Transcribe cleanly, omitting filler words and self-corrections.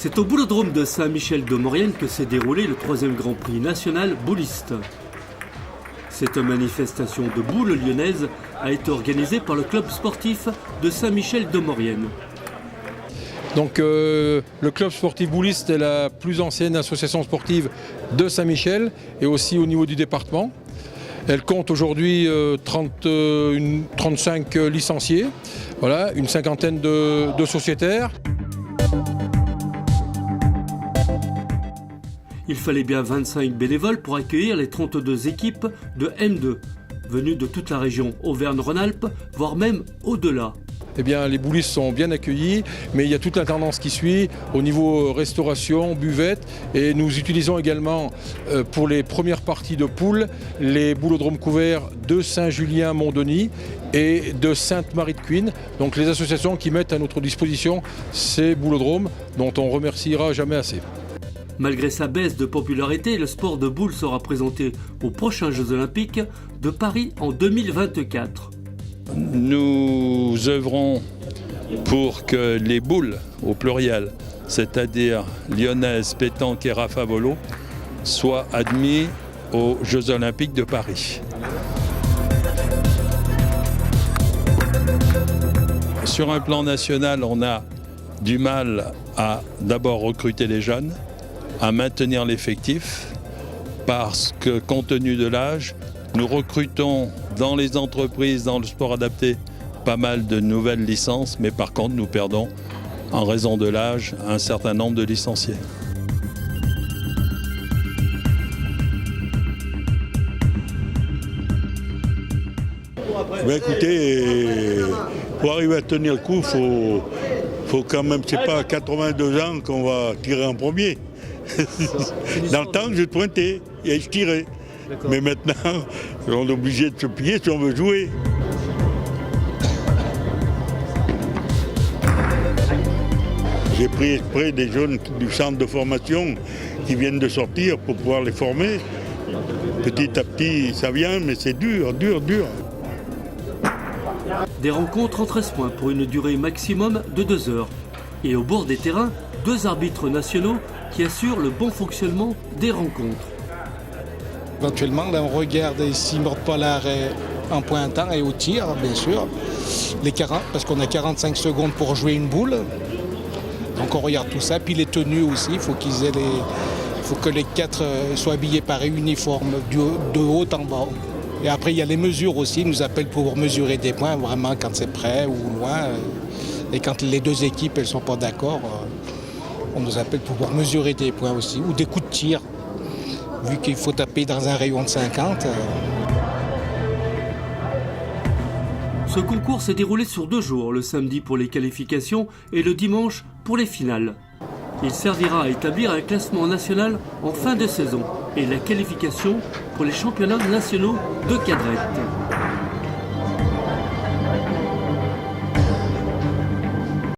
C'est au boulodrome de Saint-Michel-de-Maurienne que s'est déroulé le 3e Grand Prix national bouliste. Cette manifestation de boules lyonnaise a été organisée par le club sportif de Saint-Michel-de-Maurienne. Donc le club sportif bouliste est la plus ancienne association sportive de Saint-Michel et aussi au niveau du département. Elle compte aujourd'hui 35 licenciés, voilà, une cinquantaine de sociétaires. Il fallait bien 25 bénévoles pour accueillir les 32 équipes de M2, venues de toute la région Auvergne-Rhône-Alpes, voire même au-delà. Eh bien, les boulistes sont bien accueillis, mais il y a toute la tendance qui suit au niveau restauration, buvette. Et nous utilisons également pour les premières parties de poule les boulodromes couverts de Saint-Julien-Mont-Denis et de Sainte-Marie-de-Cuine. Donc les associations qui mettent à notre disposition ces boulodromes dont on remerciera jamais assez. Malgré sa baisse de popularité, le sport de boule sera présenté aux prochains Jeux Olympiques de Paris en 2024. Nous œuvrons pour que les boules, au pluriel, c'est-à-dire lyonnaises, pétanque et rafavolo, soient admis aux Jeux Olympiques de Paris. Sur un plan national, on a du mal à d'abord recruter les jeunes, à maintenir l'effectif, parce que compte tenu de l'âge, nous recrutons dans les entreprises, dans le sport adapté, pas mal de nouvelles licences, mais par contre nous perdons, en raison de l'âge, un certain nombre de licenciés. Ben écoutez, pour arriver à tenir le coup, faut quand même, c'est pas à 82 ans qu'on va tirer en premier. Dans le temps, je pointais et je tirais. Mais maintenant, on est obligé de se plier si on veut jouer. J'ai pris exprès des jeunes du centre de formation qui viennent de sortir pour pouvoir les former. Petit à petit, ça vient, mais c'est dur, dur, dur. Des rencontres en 13 points pour une durée maximum de 2 heures. Et au bord des terrains, 2 arbitres nationaux qui assurent le bon fonctionnement des rencontres. Éventuellement, là, on regarde s'ils ne mordent pas l'arrêt en pointant et au tir, bien sûr. Parce qu'on a 45 secondes pour jouer une boule. Donc on regarde tout ça. Puis les tenues aussi, il faut que les 4 soient habillés par uniforme de haut en bas. Et après, il y a les mesures aussi. Ils nous appellent pour mesurer des points, vraiment quand c'est près ou loin. Et quand les 2 équipes ne sont pas d'accord, on nous appelle pour pouvoir mesurer des points aussi, ou des coups de tir. Vu qu'il faut taper dans un rayon de 50. Ce concours s'est déroulé sur 2 jours, le samedi pour les qualifications et le dimanche pour les finales. Il servira à établir un classement national en fin de saison et la qualification pour les championnats nationaux de cadrette.